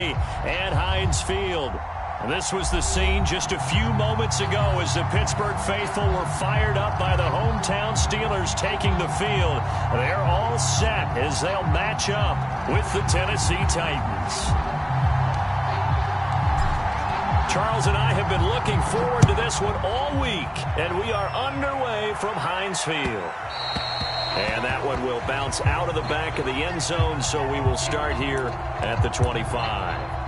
And Heinz Field. This was the scene just a few moments ago as the Pittsburgh faithful were fired up by the hometown Steelers taking the field. They're all set as they'll match up with the Tennessee Titans. Charles and I have been looking forward to this one all week, and we are underway from Heinz Field. And that one will bounce out of the back of the end zone, so we will start here at the 25.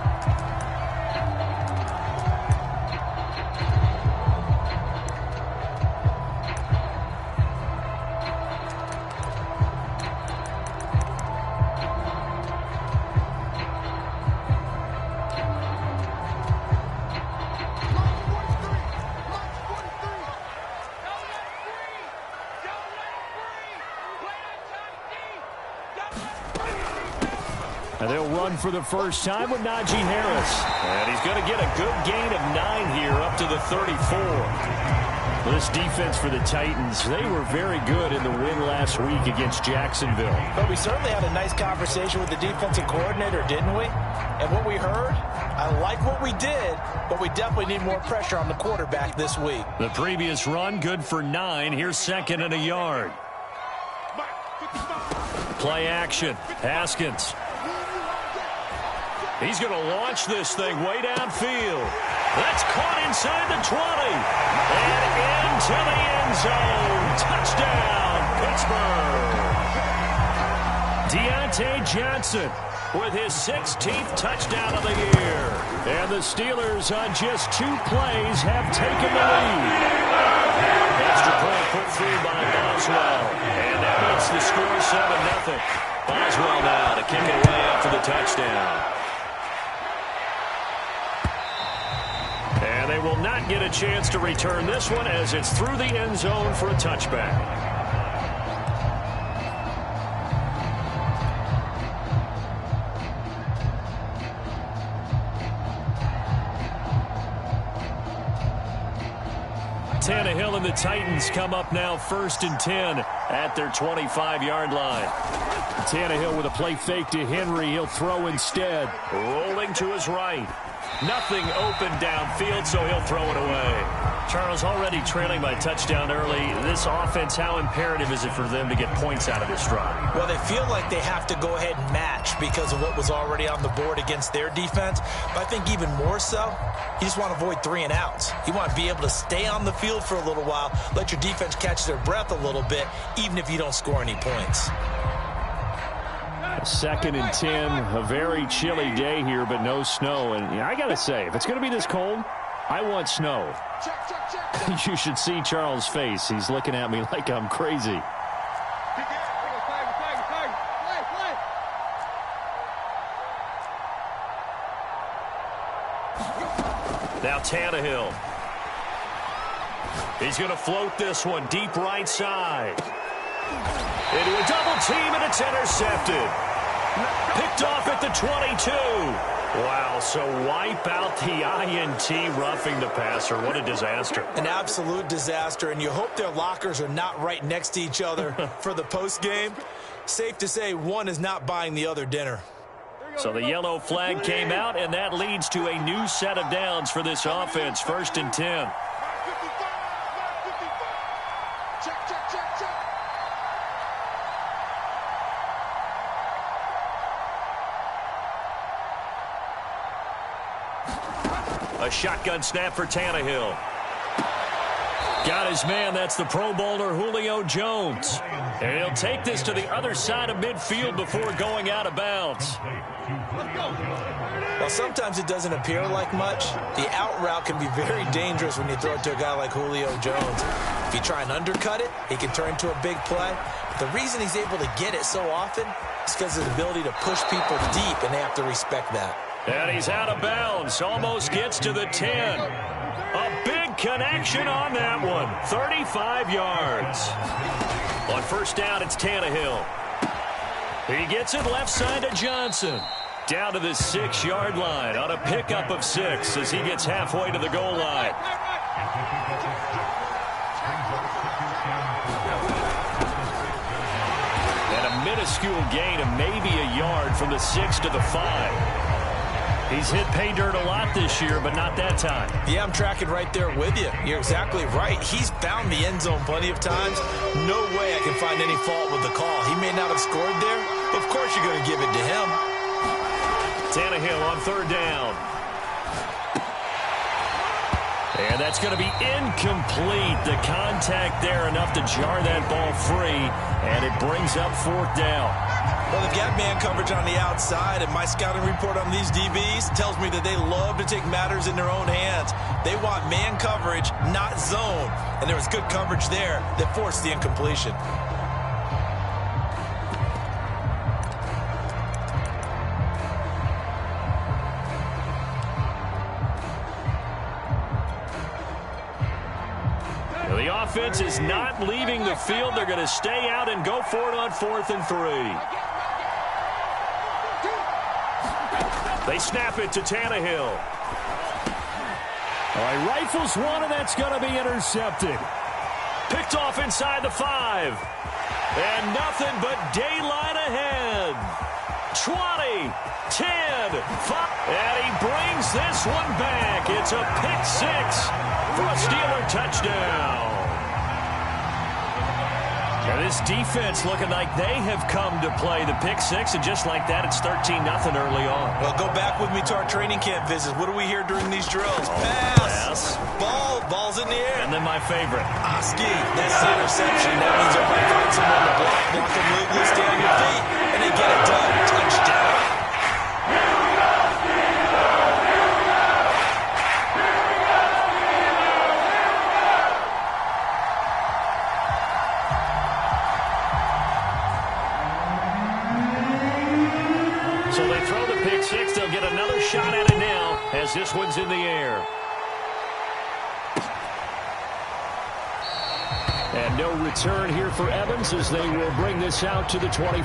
And they'll run for the first time with Najee Harris. And he's going to get a good gain of 9 here up to the 34. This defense for the Titans, they were very good in the win last week against Jacksonville. But we certainly had a nice conversation with the defensive coordinator, didn't we? And what we heard, I like what we did, but we definitely need more pressure on the quarterback this week. The previous run, good for 9. Here's 2nd and a yard. Play action. Haskins. He's going to launch this thing way downfield. That's caught inside the 20. And into the end zone. Touchdown, Pittsburgh. Deontay Johnson with his 16th touchdown of the year. And the Steelers on just 2 plays have taken the lead. Extra point put through by Boswell. And that makes the score 7-0. Boswell now to kick it away after the touchdown. And they will not get a chance to return this one as it's through the end zone for a touchback. Tannehill and the Titans come up now 1st and 10 at their 25-yard line. Tannehill with a play fake to Henry. He'll throw instead. Rolling to his right. Nothing open downfield, so he'll throw it away. Charles, already trailing by touchdown early. This offense, how imperative is it for them to get points out of this drive? Well, they feel like they have to go ahead and match because of what was already on the board against their defense. But I think even more so, you just want to avoid 3 and outs. You want to be able to stay on the field for a little while, let your defense catch their breath a little bit, even if you don't score any points. 2nd and 10, a very chilly day here, but no snow. And I got to say, if it's going to be this cold, I want snow. You should see Charles' face. He's looking at me like I'm crazy. Now Tannehill. He's going to float this one deep right side. Into a double team, and it's intercepted. Picked off at the 22. Wow, so wipe out the INT, roughing the passer. What a disaster. An absolute disaster, and you hope their lockers are not right next to each other for the postgame. Safe to say one is not buying the other dinner. So the yellow flag came out, and that leads to a new set of downs for this offense. 1st and 10. A shotgun snap for Tannehill. Got his man. That's the Pro Bowler Julio Jones. And he'll take this to the other side of midfield before going out of bounds. Well, sometimes it doesn't appear like much. The out route can be very dangerous when you throw it to a guy like Julio Jones. If you try and undercut it, he can turn into a big play. But the reason he's able to get it so often is because of his ability to push people deep, and they have to respect that. And he's out of bounds. Almost gets to the 10. A big connection on that one. 35 yards. On 1st down, it's Tannehill. He gets it left side to Johnson. Down to the 6-yard line on a pickup of 6 as he gets halfway to the goal line. And a minuscule gain of maybe a yard from the 6 to the 5. He's hit pay dirt a lot this year, but not that time. Yeah, I'm tracking right there with you. You're exactly right. He's found the end zone plenty of times. No way I can find any fault with the call. He may not have scored there, but of course you're going to give it to him. Tannehill on third down. And that's going to be incomplete. The contact there enough to jar that ball free, and it brings up fourth down. Well, they've got man coverage on the outside, and my scouting report on these DBs tells me that they love to take matters in their own hands. They want man coverage, not zone. And there was good coverage there that forced the incompletion. The offense is not leaving the field. They're going to stay out and go for it on 4th and 3. They snap it to Tannehill. All right, rifles one, and that's going to be intercepted. Picked off inside the 5. And nothing but daylight ahead. 20, 10, 5. And he brings this one back. It's a pick 6 for a Steeler touchdown. And this defense looking like they have come to play the pick 6, and just like that, it's 13-0 early on. Well, go back with me to our training camp visits. What do we hear during these drills? Pass. Ball's in the air. And then my favorite. Oski, that's the interception. That means they're going to find someone to block them legally, stay on your feet, and they get it done. Touchdown. So they throw the pick 6. They'll get another shot at it now as this one's in the air. And no return here for Evans as they will bring this out to the 25.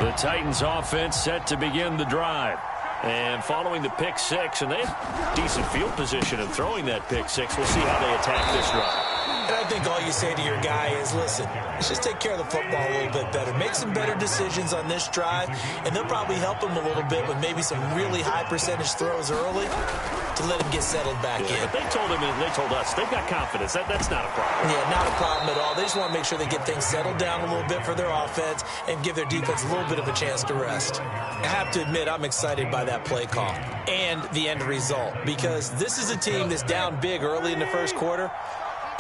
The Titans offense set to begin the drive. And following the pick 6, and they have decent field position in throwing that pick 6. We'll see how they attack this drive. And I think all you say to your guy is, listen, let's just take care of the football a little bit better. Make some better decisions on this drive, and they'll probably help him a little bit with maybe some really high percentage throws early to let him get settled back in. But they told him and they told us they've got confidence. That's not a problem. Yeah, not a problem at all. They just want to make sure they get things settled down a little bit for their offense and give their defense a little bit of a chance to rest. I have to admit, I'm excited by that play call and the end result, because this is a team that's down big early in the first quarter.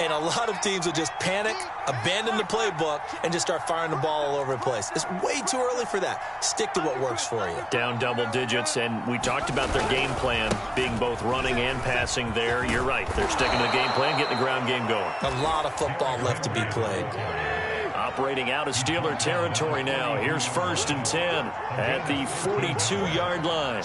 And a lot of teams will just panic, abandon the playbook, and just start firing the ball all over the place. It's way too early for that. Stick to what works for you. Down double digits, and we talked about their game plan being both running and passing there. You're right. They're sticking to the game plan, getting the ground game going. A lot of football left to be played. Operating out of Steeler territory now. Here's 1st and 10 at the 42-yard line.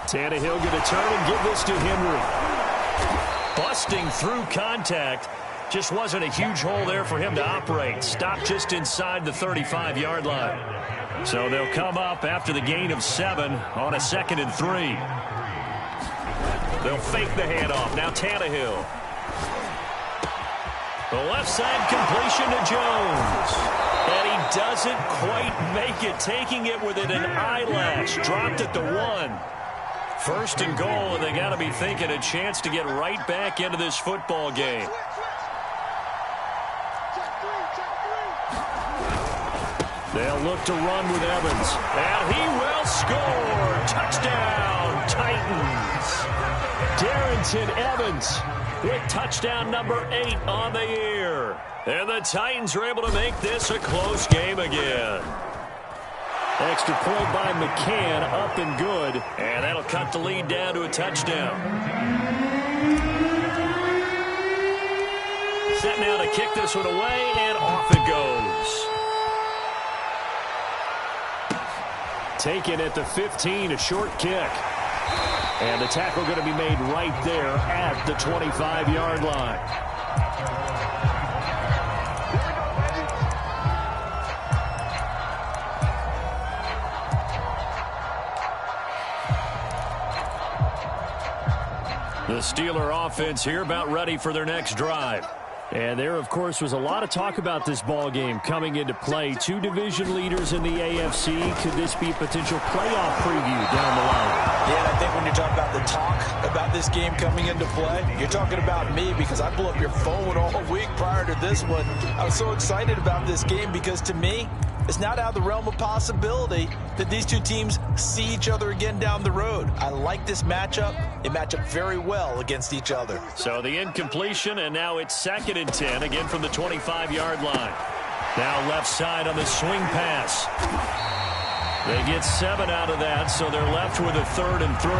Tannehill going to turn and give this to Henry. Busting through contact. Just wasn't a huge hole there for him to operate. Stopped just inside the 35-yard line. So they'll come up after the gain of 7 on a 2nd and 3. They'll fake the handoff. Now Tannehill. The left side completion to Jones. And he doesn't quite make it. Taking it within an eyelash. Dropped at the 1. 1st and goal, and they got to be thinking a chance to get right back into this football game. They'll look to run with Evans, and he will score. Touchdown, Titans. Darrington Evans with touchdown number 8 on the year. And the Titans are able to make this a close game again. Extra point by McCann, up and good. And that'll cut the lead down to a touchdown. Set now to kick this one away, and off it goes. Taken at the 15, a short kick. And the tackle going to be made right there at the 25-yard line. The Steeler offense here about ready for their next drive. And there, of course, was a lot of talk about this ball game coming into play. Two division leaders in the AFC. Could this be a potential playoff preview down the line? Yeah, and I think when you're talking about the talk about this game coming into play, you're talking about me because I blew up your phone all week prior to this one. I was so excited about this game because, to me, it's not out of the realm of possibility that these two teams see each other again down the road. I like this matchup. They match up very well against each other. So the incompletion, and now it's 2nd and 10, again from the 25-yard line. Now left side on the swing pass. They get 7 out of that, so they're left with a 3rd and 3.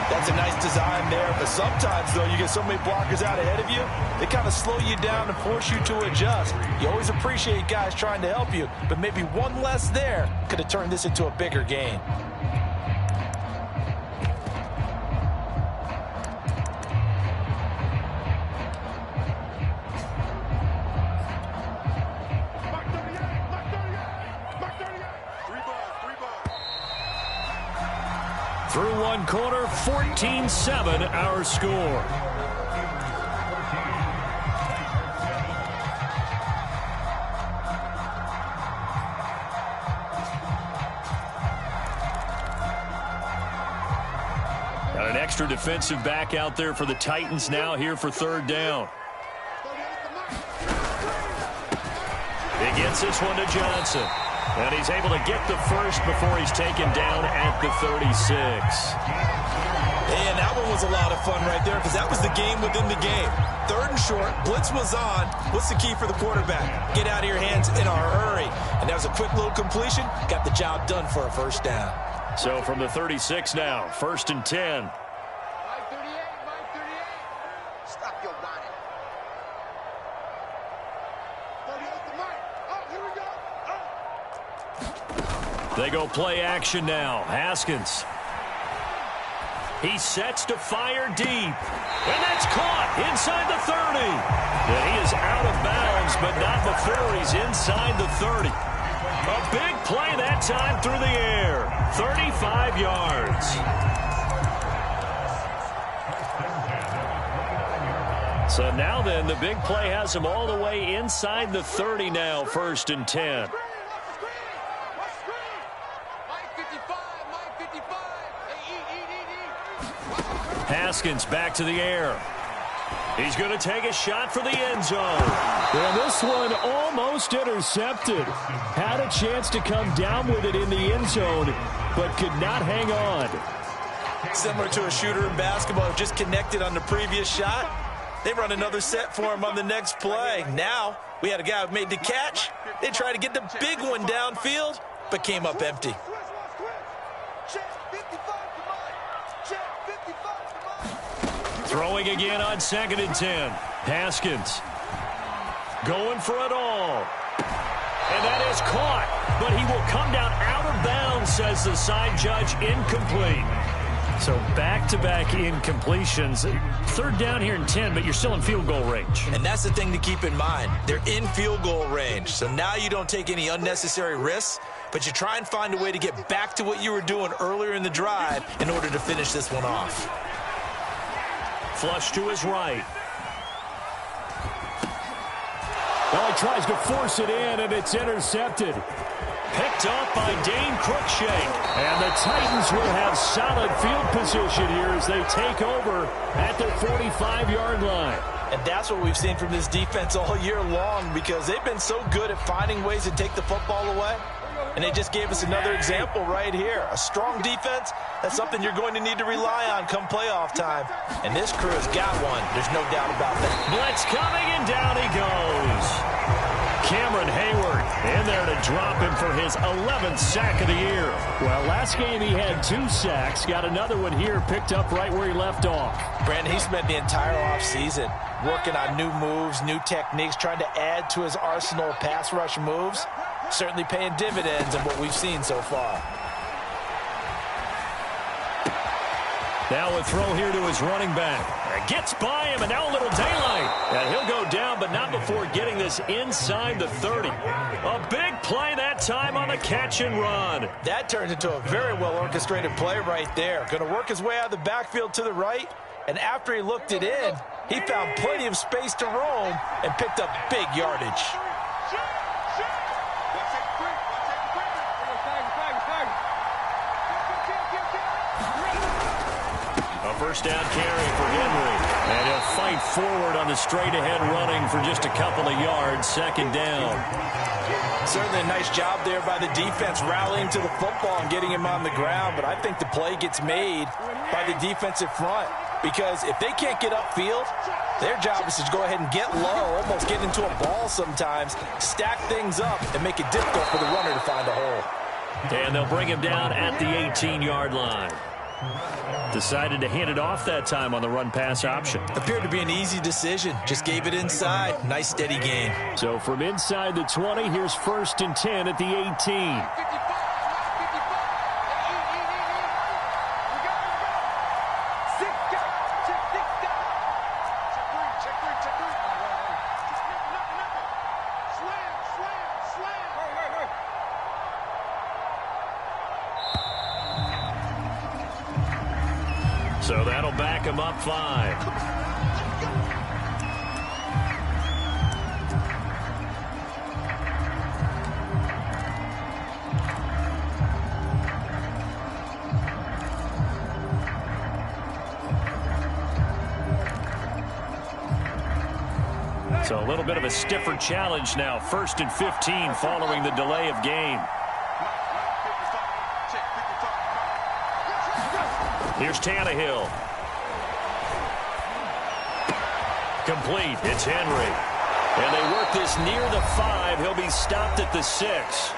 That's a nice design there, but sometimes, though, you get so many blockers out ahead of you, they kind of slow you down and force you to adjust. You always appreciate guys trying to help you, but maybe one less there could have turned this into a bigger gain. Through one quarter, 14-7 our score. Got an extra defensive back out there for the Titans now here for 3rd down. He gets this one to Johnson. And he's able to get the first before he's taken down at the 36. And that one was a lot of fun right there because that was the game within the game. 3rd and short, blitz was on. What's the key for the quarterback? Get out of your hands in a hurry. And that was a quick little completion. Got the job done for a 1st down. So from the 36 now, 1st and 10. Stop your whining. 38 to Mike. Oh, here we go. They go play action now. Haskins. He sets to fire deep. And that's caught inside the 30. And he is out of bounds, but not before he's inside the 30. A big play that time through the air. 35 yards. So now then, the big play has him all the way inside the 30 now, 1st and 10. Haskins back to the air. He's going to take a shot for the end zone. And this one almost intercepted. Had a chance to come down with it in the end zone, but could not hang on. Similar to a shooter in basketball who just connected on the previous shot. They run another set for him on the next play. Now, we had a guy who made the catch. They tried to get the big one downfield, but came up empty. Throwing again on 2nd and 10. Haskins going for it all. And that is caught, but he will come down out of bounds, says the side judge. Incomplete. So back-to-back incompletions. 3rd down here and 10, but you're still in field goal range. And that's the thing to keep in mind. They're in field goal range. So now you don't take any unnecessary risks, but you try and find a way to get back to what you were doing earlier in the drive in order to finish this one off. Flush to his right. Well, he tries to force it in, and it's intercepted. Picked up by Dane Cruikshank. And the Titans will have solid field position here as they take over at their 45-yard line. And that's what we've seen from this defense all year long because they've been so good at finding ways to take the football away. And they just gave us another example right here. A strong defense, that's something you're going to need to rely on come playoff time. And this crew has got one. There's no doubt about that. Blitz coming, and down he goes. Cameron Hayward in there to drop him for his 11th sack of the year. Well, last game he had 2 sacks. Got another one here picked up right where he left off. Brandon, he spent the entire offseason working on new moves, new techniques, trying to add to his arsenal of pass rush moves. Certainly paying dividends in what we've seen so far. Now a throw here to his running back. Gets by him, and now a little daylight. And he'll go down, but not before getting this inside the 30. A big play that time on the catch and run. That turns into a very well-orchestrated play right there. Going to work his way out of the backfield to the right. And after he looked it in, he found plenty of space to roam and picked up big yardage. A first down carry for Henry. And he'll fight forward on the straight-ahead running for just a couple of yards. Second down. Certainly a nice job there by the defense rallying to the football and getting him on the ground. But I think the play gets made by the defensive front. Because if they can't get upfield, their job is to go ahead and get low, almost get into a ball sometimes, stack things up, and make it difficult for the runner to find a hole. And they'll bring him down at the 18-yard line. Decided to hand it off that time on the run-pass option. Appeared to be an easy decision. Just gave it inside. Nice, steady gain. So from inside the 20, here's 1st and 10 at the 18. So that'll back him up 5. So a little bit of a stiffer challenge now. 1st and 15 following the delay of game. Here's Tannehill. Complete. It's Henry. And they work this near the 5. He'll be stopped at the 6.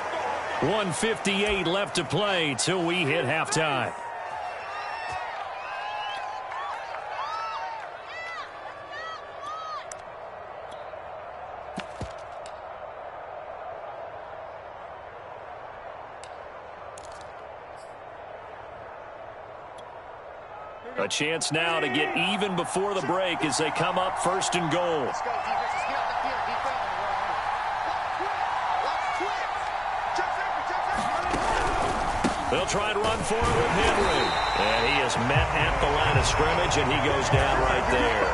1:58 left to play till we hit halftime. A chance now to get even before the break as they come up 1st and goal. Let's go, defense. Let's get off the field, defense. They'll try and run for it with Henry. And he is met at the line of scrimmage, and he goes down right there.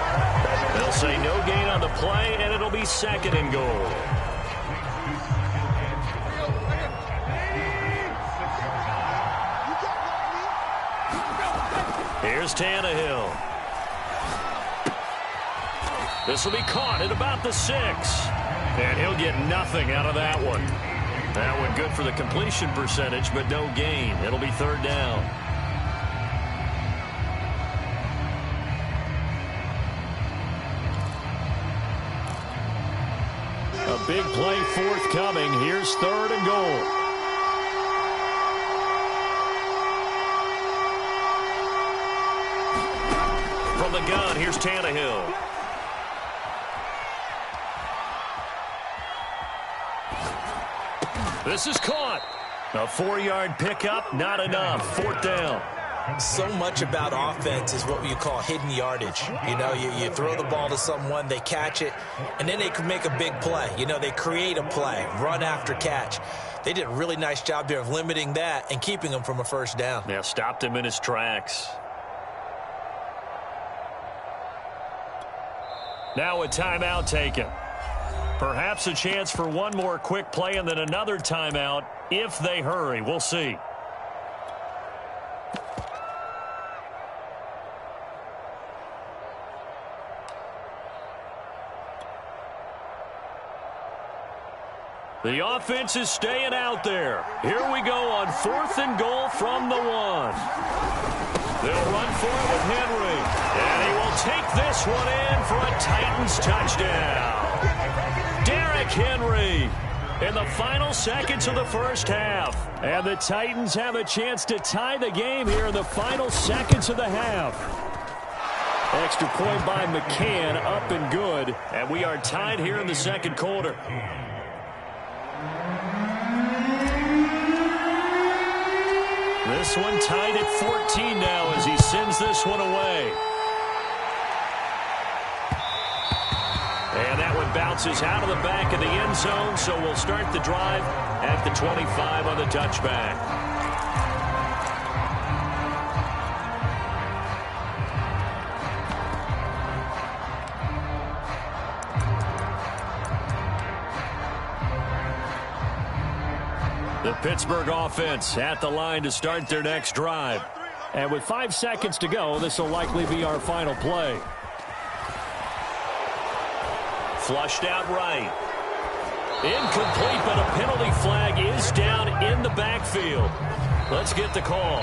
They'll say no gain on the play, and it'll be 2nd and goal. Here's Tannehill. This will be caught at about the 6. And he'll get nothing out of that one. That one good for the completion percentage, but no gain. It'll be 3rd down. A big play forthcoming. Here's 3rd and goal. From the gun, here's Tannehill. This is caught. A 4-yard pickup, not enough. 4th down. So much about offense is what you call hidden yardage. You know, you throw the ball to someone, they catch it, and then they can make a big play. You know, they create a play, run after catch. They did a really nice job there of limiting that and keeping him from a 1st down. Yeah, stopped him in his tracks. Now a timeout taken. Perhaps a chance for one more quick play and then another timeout if they hurry. We'll see. The offense is staying out there. Here we go on 4th and goal from the 1. They'll run for it with Henry. And he will take this one in for a Titans touchdown. Derrick Henry in the final seconds of the 1st half. And the Titans have a chance to tie the game here in the final seconds of the half. Extra point by McCann, up and good. And we are tied here in the 2nd quarter. This one tied at 14 now as he sends this one away. And that one bounces out of the back of the end zone, so we'll start the drive at the 25 on the touchback. The Pittsburgh offense at the line to start their next drive. And with 5 seconds to go, this will likely be our final play. Flushed out right. Incomplete, but a penalty flag is down in the backfield. Let's get the call.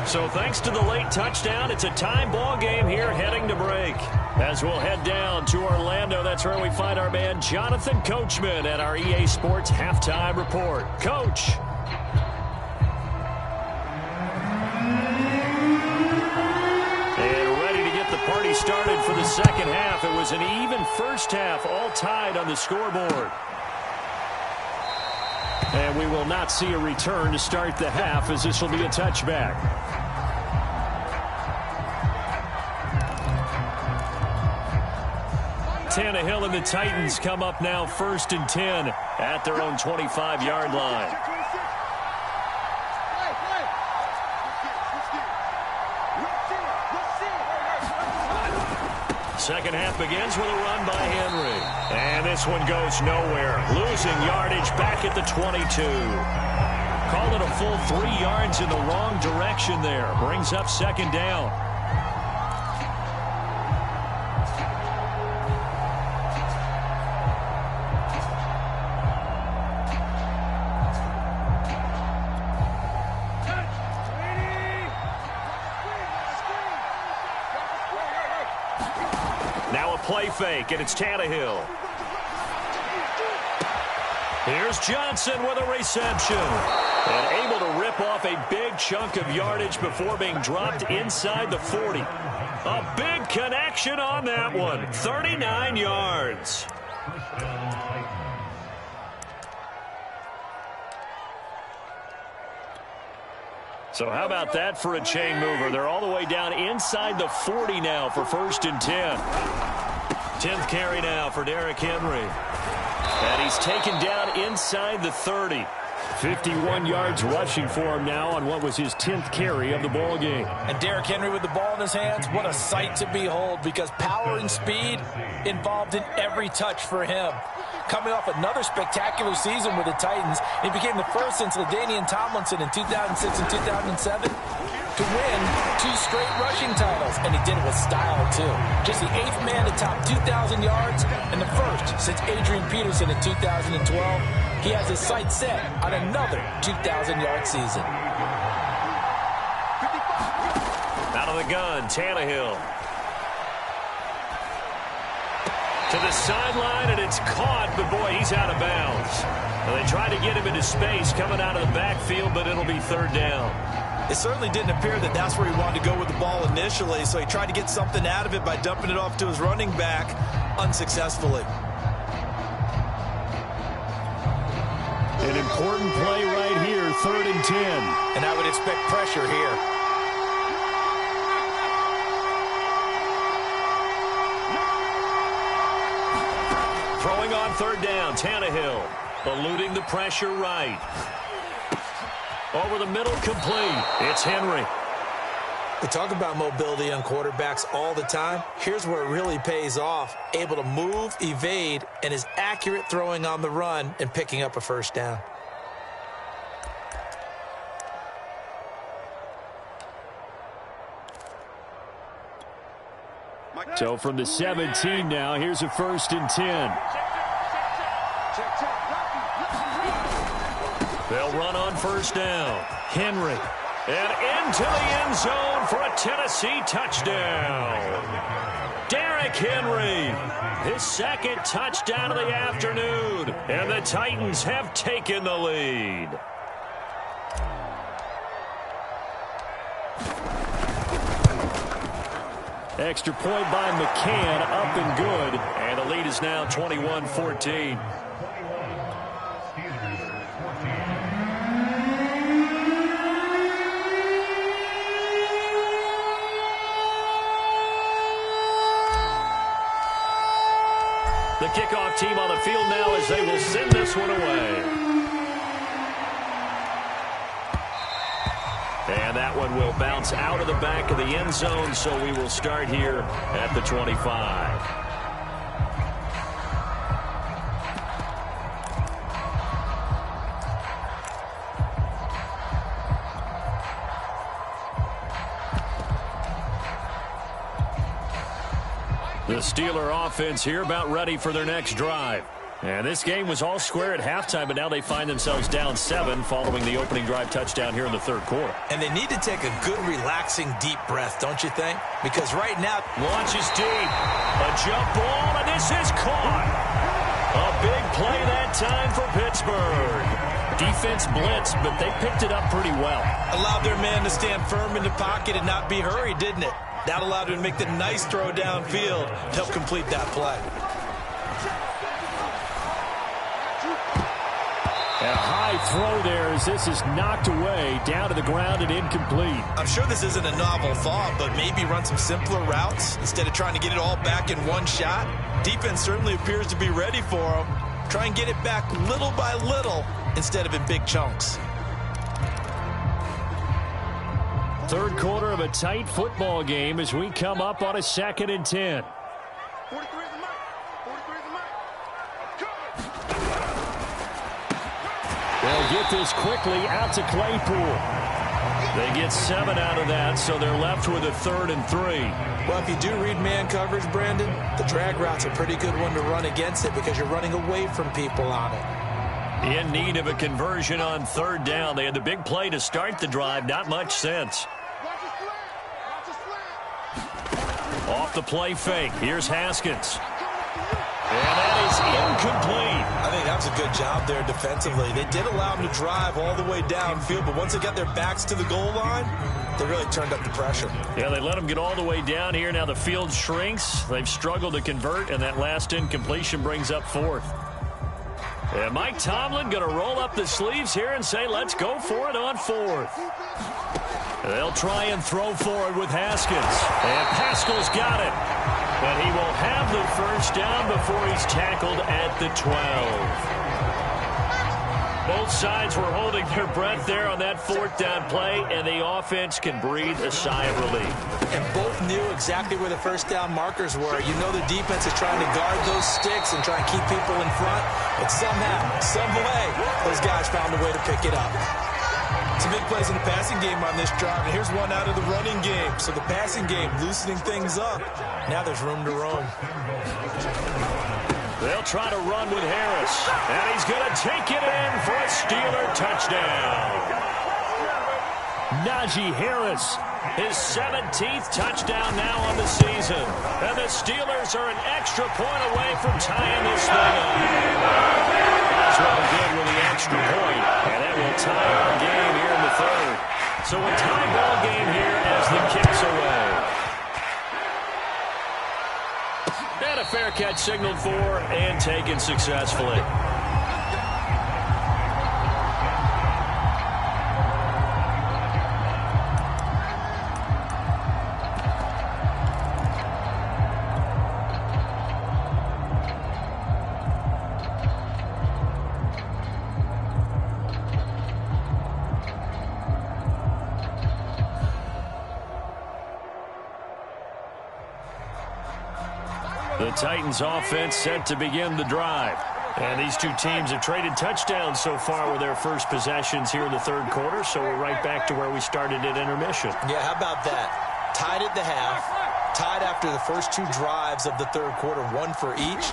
So thanks to the late touchdown, it's a tie ball game here heading to break. As we'll head down to Orlando, that's where we find our man Jonathan Coachman at our EA Sports Halftime Report. Coach. And ready to get the party started for the second half. It was an even first half, all tied on the scoreboard. And we will not see a return to start the half, as this will be a touchback. Tannehill and the Titans come up now 1st and 10 at their own 25-yard line. Second half begins with a run by Henry. And this one goes nowhere. Losing yardage back at the 22. Call it a full 3 yards in the wrong direction there. Brings up second down. Play fake, and it's Tannehill. Here's Johnson with a reception. And able to rip off a big chunk of yardage before being dropped inside the 40. A big connection on that one. 39 yards. So how about that for a chain mover? They're all the way down inside the 40 now for 1st and 10. 10th carry now for Derrick Henry. And he's taken down inside the 30. 51 yards rushing for him now on what was his 10th carry of the ball game. And Derrick Henry with the ball in his hands, what a sight to behold, because power and speed involved in every touch for him. Coming off another spectacular season with the Titans, he became the first since LaDainian Tomlinson in 2006 and 2007 to win 2 straight rushing titles, and he did it with style, too. Just the 8th man to top 2,000 yards and the first since Adrian Peterson in 2012. He has his sights set on another 2,000-yard season. Out of the gun, Tannehill. To the sideline, and it's caught, but boy, he's out of bounds. Well, they tried to get him into space coming out of the backfield, but it'll be 3rd down. It certainly didn't appear that that's where he wanted to go with the ball initially, so he tried to get something out of it by dumping it off to his running back unsuccessfully. An important play right here, 3rd and 10. And I would expect pressure here. Throwing on 3rd down, Tannehill. Eluding the pressure right. Over the middle, complete. It's Henry. We talk about mobility on quarterbacks all the time. Here's where it really pays off. Able to move, evade, and is accurate throwing on the run and picking up a 1st down. So from the 17 now, here's a 1st and 10. They'll run on 1st down. Henry. And into the end zone for a Tennessee touchdown. Derrick Henry. His 2nd touchdown of the afternoon. And the Titans have taken the lead. Extra point by McCann, up and good. And the lead is now 21-14. The kickoff team on the field now as they will send this one away. And that one will bounce out of the back of the end zone, so we will start here at the 25. The Steeler offense here about ready for their next drive. And this game was all square at halftime, but now they find themselves down 7 following the opening drive touchdown here in the third quarter. And they need to take a good, relaxing, deep breath, don't you think? Because right now, launches deep. A jump ball, and this is caught. A big play that time for Pittsburgh. Defense blitzed, but they picked it up pretty well. Allowed their man to stand firm in the pocket and not be hurried, didn't it? That allowed him to make the nice throw downfield to help complete that play. A high throw there as this is knocked away, down to the ground and incomplete. I'm sure this isn't a novel thought, but maybe run some simpler routes instead of trying to get it all back in one shot. Defense certainly appears to be ready for him. Try and get it back little by little instead of in big chunks. Third quarter of a tight football game as we come up on a 2nd and 10. They'll get this quickly out to Claypool. They get 7 out of that, so they're left with a 3rd and 3. Well, if you do read man coverage, Brandon, the drag route's a pretty good one to run against it because you're running away from people on it. In need of a conversion on 3rd down. They had the big play to start the drive. Not much sense. Off the play fake. Here's Haskins. And that is incomplete. I think that was a good job there defensively. They did allow them to drive all the way downfield, but once they got their backs to the goal line, they really turned up the pressure. Yeah, they let them get all the way down here. Now the field shrinks. They've struggled to convert, and that last incompletion brings up 4th. And Mike Tomlin going to roll up the sleeves here and say, let's go for it on 4th. They'll try and throw forward with Haskins. And Pascal's got it. But he will have the first down before he's tackled at the 12. Both sides were holding their breath there on that 4th down play, and the offense can breathe a sigh of relief. And both knew exactly where the first down markers were. You know the defense is trying to guard those sticks and try and keep people in front, but somehow, some way, those guys found a way to pick it up. Some big plays in the passing game on this drive, and here's one out of the running game. So the passing game loosening things up. Now there's room to roam. They'll try to run with Harris, and he's going to take it in for a Steeler touchdown. Najee Harris, his 17th touchdown now on the season. And the Steelers are an extra point away from tying this thing up. That's well good with the extra point, and that will tie our game here in the 3rd. So a tie ball game here as the kick's away. And a fair catch signaled for and taken successfully. The Titans offense set to begin the drive. And these two teams have traded touchdowns so far with their first possessions here in the 3rd quarter, so we're right back to where we started at intermission. Yeah, how about that? Tied at the half, tied after the first 2 drives of the 3rd quarter, 1 for each.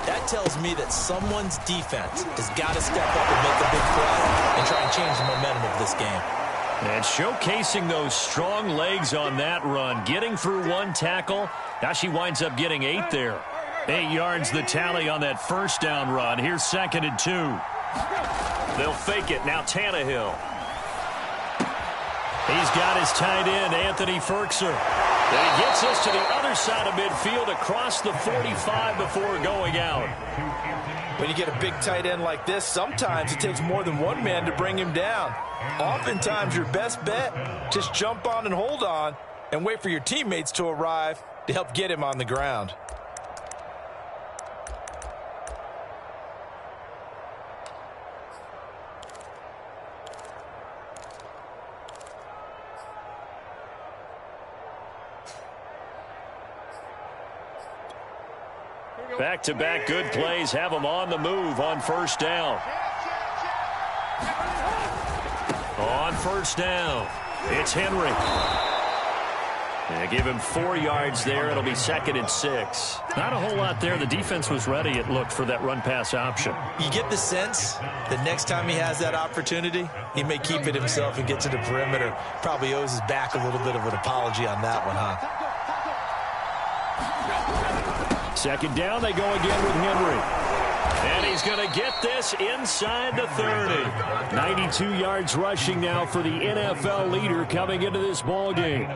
That tells me that someone's defense has got to step up and make a big play and try and change the momentum of this game. And showcasing those strong legs on that run, getting through 1 tackle. Now she winds up getting 8 there. 8 yards the tally on that first down run. Here's 2nd and 2. They'll fake it. Now Tannehill. He's got his tight end, Anthony Ferkser. And he gets us to the other side of midfield across the 45 before going out. When you get a big tight end like this, sometimes it takes more than one man to bring him down. Oftentimes, your best bet, just jump on and hold on and wait for your teammates to arrive to help get him on the ground. Back-to-back good plays have them on the move on first down. On first down, it's Henry. Yeah, give him 4 yards there. It'll be 2nd and 6. Not a whole lot there. The defense was ready, it looked, for that run-pass option. You get the sense that next time he has that opportunity, he may keep it himself and get to the perimeter. Probably owes his back a little bit of an apology on that one, huh? 2nd down, they go again with Henry. And he's going to get this inside the 30. 92 yards rushing now for the NFL leader coming into this ball game.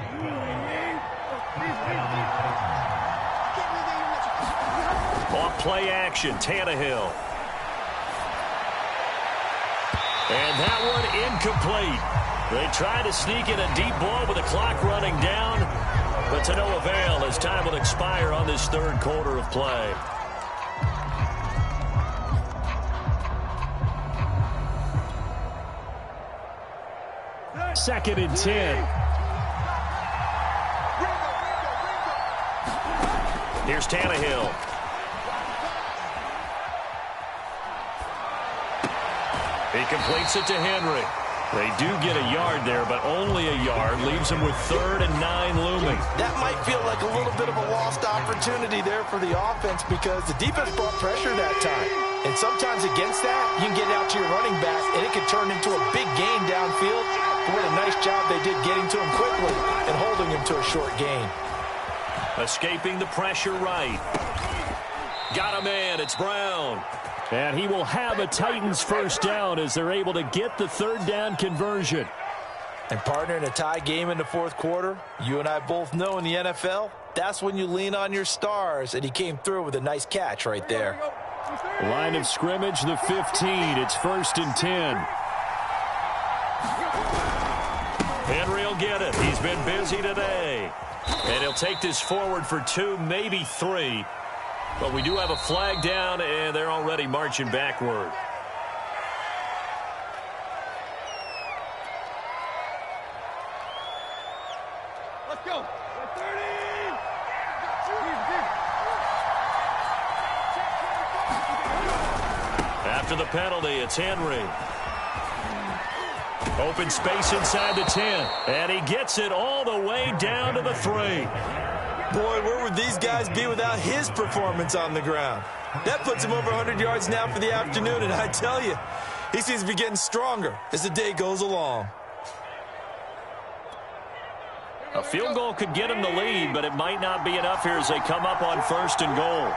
Off play action, Tannehill. And that one incomplete. They try to sneak in a deep ball with the clock running down, but to no avail as time will expire on this 3rd quarter of play. Second and 10. Here's Tannehill. He completes it to Henry. They do get a yard there, but only a yard. Leaves him with 3rd and 9 looming. That might feel like a little bit of a lost opportunity there for the offense because the defense brought pressure that time. And sometimes against that, you can get out to your running back, and it can turn into a big gain downfield. But what a nice job they did getting to him quickly and holding him to a short gain. Escaping the pressure right. Got a man. It's Brown. And he will have a Titans 1st down as they're able to get the 3rd down conversion. And partner, in a tie game in the 4th quarter, you and I both know in the NFL, that's when you lean on your stars. And he came through with a nice catch right there. Line of scrimmage, the 15. It's 1st and 10. Henry will get it. He's been busy today. And he'll take this forward for 2, maybe 3. But we do have a flag down, and they're already marching backward. Let's go. 30. After the penalty, it's Henry. Open space inside the 10. And he gets it all the way down to the 3. Boy, where would these guys be without his performance on the ground? That puts him over 100 yards now for the afternoon, and I tell you, he seems to be getting stronger as the day goes along. A field goal could get him the lead, but it might not be enough here as they come up on 1st and goal.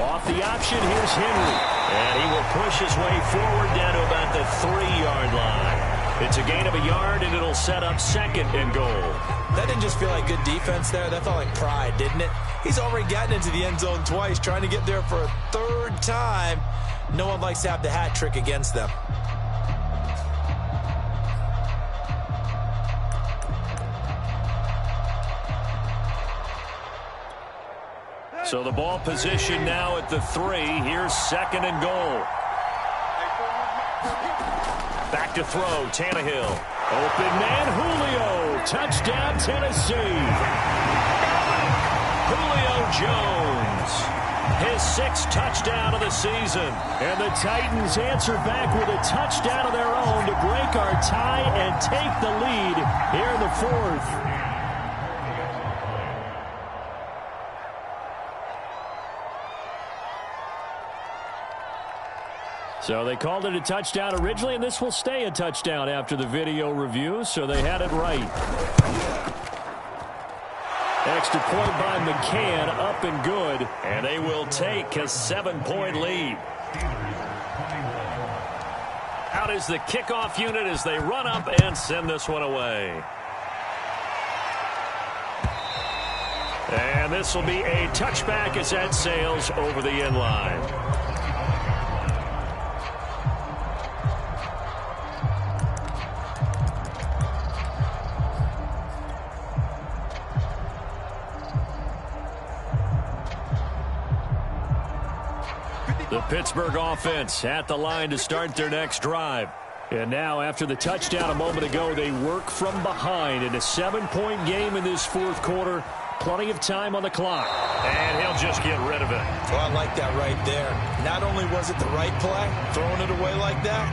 Off the option, here's Henry. And he will push his way forward down to about the 3-yard line. It's a gain of a yard, and it'll set up 2nd and goal. That didn't just feel like good defense there. That felt like pride, didn't it? He's already gotten into the end zone twice, trying to get there for a 3rd time. No one likes to have the hat trick against them. So the ball position now at the 3. Here's 2nd and goal. Back to throw, Tannehill. Open man, Julio. Touchdown, Tennessee. Julio Jones. His 6th touchdown of the season. And the Titans answer back with a touchdown of their own to break our tie and take the lead here in the 4th. So they called it a touchdown originally, and this will stay a touchdown after the video review, so they had it right. Extra point by McCann, up and good, and they will take a 7-point lead. Out is the kickoff unit as they run up and send this one away. And this will be a touchback as that sails over the end line. The Pittsburgh offense at the line to start their next drive. And now, after the touchdown a moment ago, they work from behind in a 7-point game in this 4th quarter. Plenty of time on the clock. And he'll just get rid of it. Well, I like that right there. Not only was it the right play, throwing it away like that,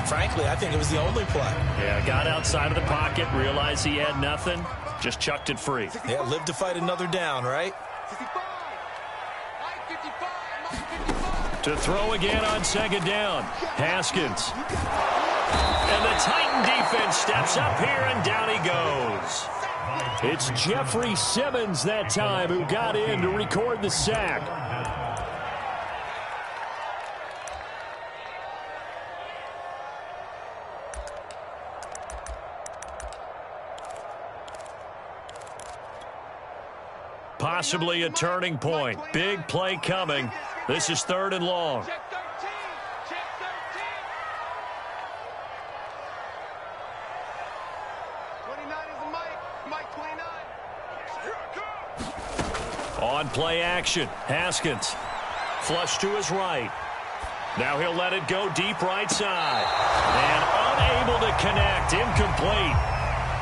frankly, I think it was the only play. Yeah, got outside of the pocket, realized he had nothing. Just chucked it free. Yeah, live to fight another down, right? 65. Mike 55. Mike 55. To throw again on second down. Haskins. And the Titan defense steps up here, and down he goes. It's Jeffrey Simmons that time who got in to record the sack. Possibly a turning point. Big play coming. This is 3rd and long. Check 13. Check 13. 29 is a Mike. Mike 29. On play action. Haskins. Flush to his right. Now he'll let it go deep right side. And unable to connect. Incomplete.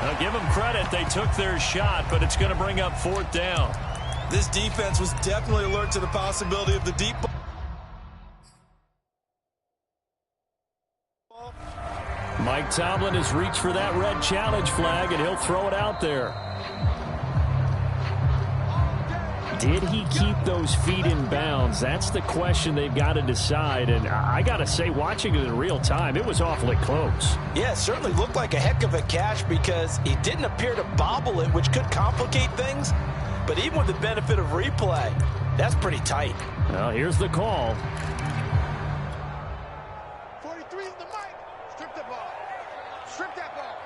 Now give them credit. They took their shot, but it's going to bring up 4th down. This defense was definitely alert to the possibility of the deep ball. Mike Tomlin has reached for that red challenge flag, and he'll throw it out there. Did he keep those feet in bounds? That's the question they've got to decide. And I got to say, watching it in real time, it was awfully close. Yeah, it certainly looked like a heck of a catch because he didn't appear to bobble it, which could complicate things. But even with the benefit of replay, that's pretty tight. Well, here's the call. 43 is the Mike. Strip that ball. Strip that ball.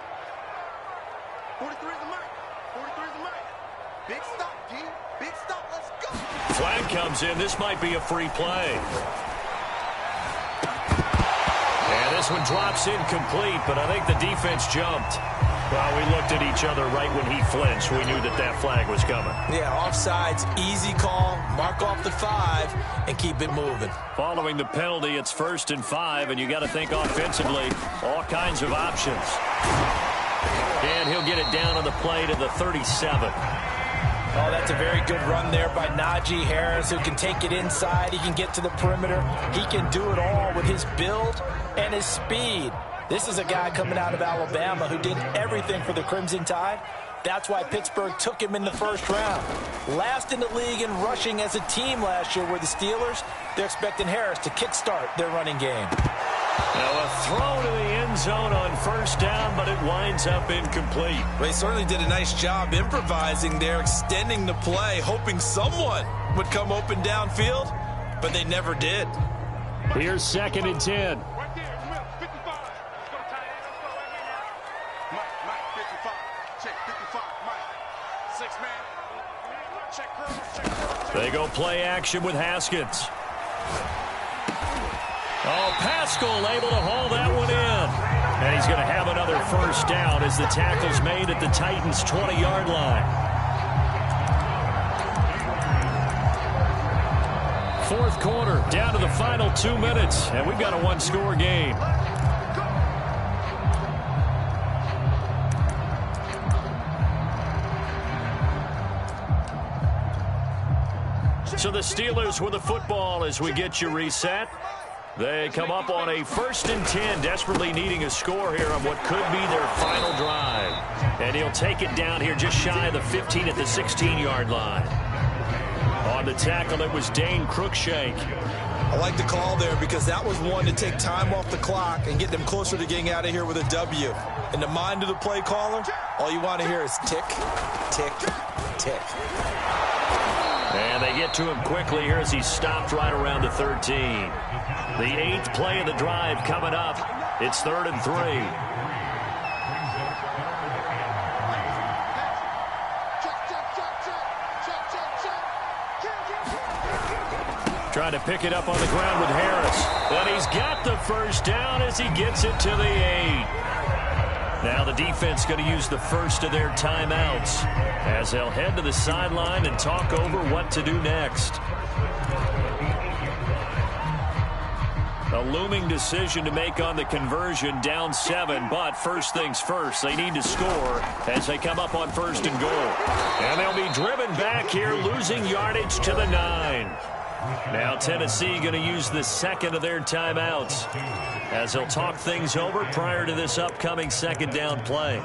43 is the Mike. 43 is the Mike. Big stop, G. Big stop. Let's go. Flag comes in. This might be a free play. And this one drops incomplete, but I think the defense jumped. Well, we looked at each other right when he flinched. We knew that that flag was coming. Yeah, offsides, easy call, mark off the 5, and keep it moving. Following the penalty, it's 1st and 5, and you got to think offensively, all kinds of options. And he'll get it down on the play to the 37. Oh, that's a very good run there by Najee Harris, who can take it inside. He can get to the perimeter. He can do it all with his build and his speed. This is a guy coming out of Alabama who did everything for the Crimson Tide. That's why Pittsburgh took him in the 1st round. Last in the league in rushing as a team last year were the Steelers. They're expecting Harris to kickstart their running game. Now a throw to the end zone on 1st down, but it winds up incomplete. Well, he certainly did a nice job improvising there, extending the play, hoping someone would come open downfield, but they never did. Here's 2nd and 10. Right there in the middle. 55. Let's go, tight end. Let's go right here now. Mike 55. Check 55. Mike. 6 man. Check curl. They go play action with Haskins. Oh, Pascal able to haul that one in. And he's going to have another 1st down as the tackle's made at the Titans' 20-yard line. 4th quarter, down to the final 2 minutes, and we've got a 1-score game. So the Steelers with the football as we get you reset. They come up on a 1st and 10, desperately needing a score here on what could be their final drive. And he'll take it down here just shy of the 15 at the 16-yard line. On the tackle, it was Dane Cruikshank. I like the call there because that was one to take time off the clock and get them closer to getting out of here with a W. In the mind of the play caller, all you want to hear is tick, tick, tick. And they get to him quickly here as he stopped right around the 13. The 8th play of the drive coming up. It's 3rd and 3. Trying to pick it up on the ground with Harris. But he's got the 1st down as he gets it to the 8. Now the defense going to use the 1st of their timeouts as they'll head to the sideline and talk over what to do next. A looming decision to make on the conversion, down 7, but first things first, they need to score as they come up on 1st and goal. And they'll be driven back here, losing yardage to the 9. Now Tennessee going to use the 2nd of their timeouts as they'll talk things over prior to this upcoming 2nd down play.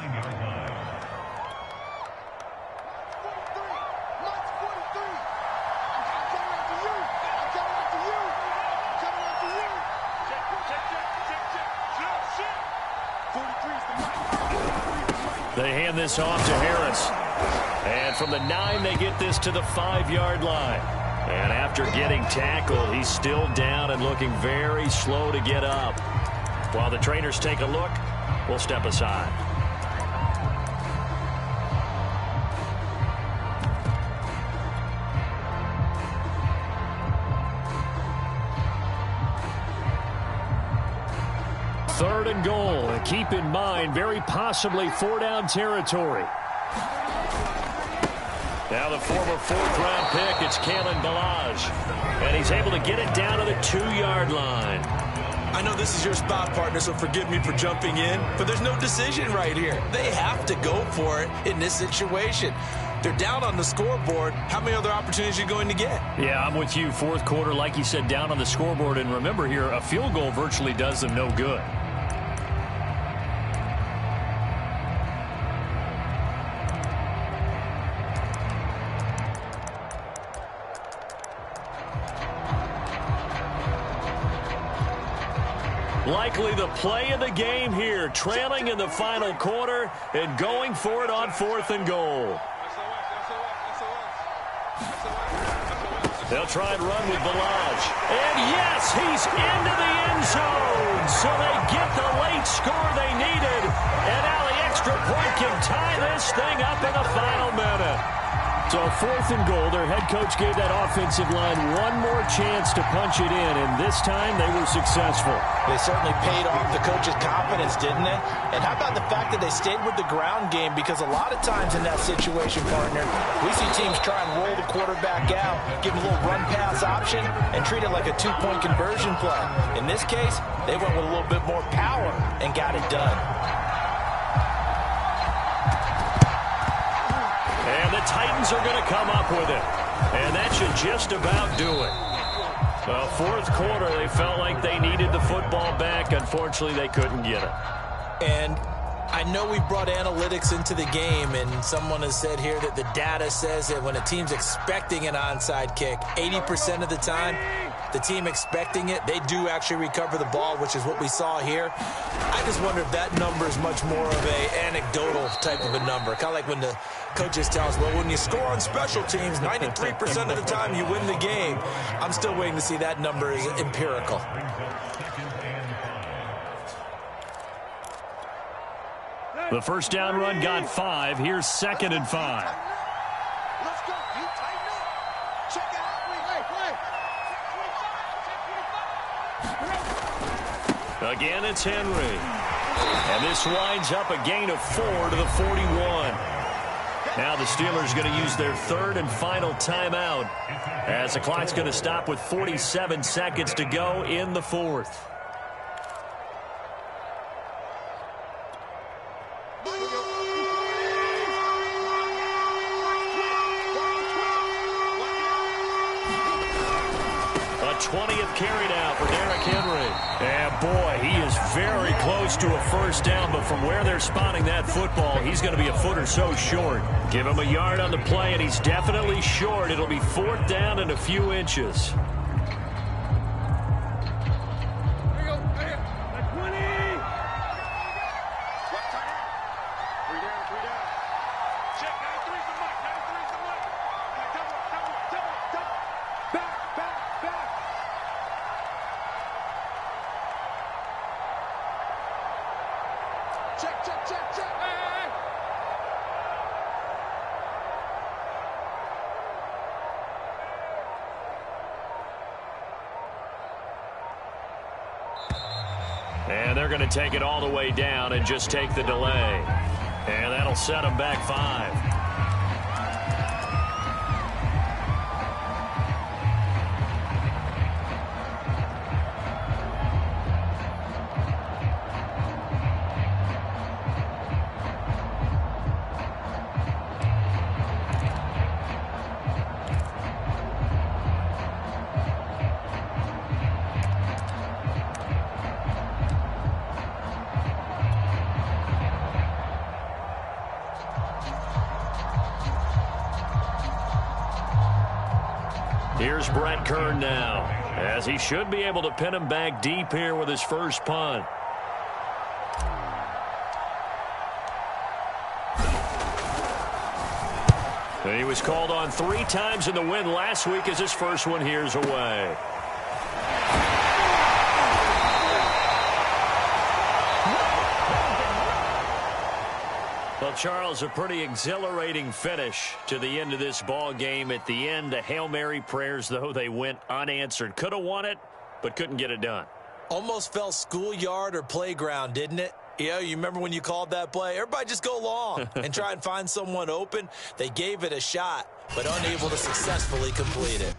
They hand this off to Harris. And from the 9, they get this to the 5-yard line. And after getting tackled, he's still down and looking very slow to get up. While the trainers take a look, we'll step aside. Third and goal. And keep in mind, very possibly 4-down territory. Now the former 4th-round pick, it's Kalen Ballage. And he's able to get it down to the 2-yard line. I know this is your spot, partner, so forgive me for jumping in, but there's no decision right here. They have to go for it in this situation. They're down on the scoreboard. How many other opportunities are you going to get? Yeah, I'm with you. Fourth quarter, like you said, down on the scoreboard. And remember here, a field goal virtually does them no good. Likely the play of the game here, trailing in the final quarter and going for it on 4th and goal. They'll try and run with Ballage. And yes, he's into the end zone. So they get the late score they needed. And now the extra point can tie this thing up in the final minute. So 4th and goal, their head coach gave that offensive line one more chance to punch it in, and this time they were successful. They certainly paid off the coach's confidence, didn't they? And how about the fact that they stayed with the ground game? Because a lot of times in that situation, partner, we see teams try and roll the quarterback out, give him a little run-pass option, and treat it like a 2-point conversion play. In this case, they went with a little bit more power and got it done. And the Titans are going to come up with it. And that should just about do it. Fourth quarter, they felt like they needed the football back. Unfortunately, they couldn't get it. And I know we brought analytics into the game, and someone has said here that the data says that when a team's expecting an onside kick, 80% of the time, the team expecting it, they do actually recover the ball, which is what we saw here. I just wonder if that number is much more of a anecdotal type of a number. Kind of like when the coaches tell us, well, when you score on special teams, 93% of the time you win the game. I'm still waiting to see that number is empirical. The first down run got 5. Here's 2nd and 5. Let's go. You tighten up. Check it out. Again, it's Henry. And this winds up a gain of 4 to the 41. Now the Steelers going to use their 3rd and final timeout as the clock's going to stop with 47 seconds to go in the 4th. A 20th carry now for Derrick Henry. And boy, he is very close to a first down, but from where they're spotting that football, he's going to be a foot or so short. Give him a yard on the play, and he's definitely short. It'll be 4th down and a few inches. And they're going to take it all the way down and just take the delay. And that'll set them back 5. Here's Brett Kern now, as he should be able to pin him back deep here with his first punt. And he was called on 3 times in the win last week as his first one here's away. Well, Charles, a pretty exhilarating finish to the end of this ball game. At the end, the Hail Mary prayers, though, they went unanswered. Could have won it, but couldn't get it done. Almost felt schoolyard or playground, didn't it? Yeah, you remember when you called that play? Everybody just go long and try and find someone open. They gave it a shot, but unable to successfully complete it.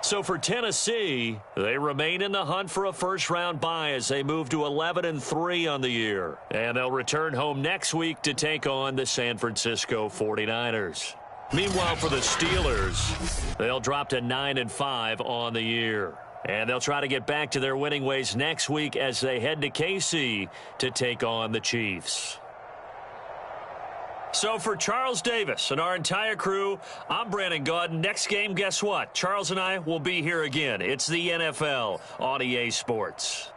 So for Tennessee, they remain in the hunt for a first-round bye as they move to 11-3 on the year. And they'll return home next week to take on the San Francisco 49ers. Meanwhile, for the Steelers, they'll drop to 9-5 on the year. And they'll try to get back to their winning ways next week as they head to KC to take on the Chiefs. So for Charles Davis and our entire crew, I'm Brandon Gaudin. Next game, guess what? Charles and I will be here again. It's the NFL on EA Sports.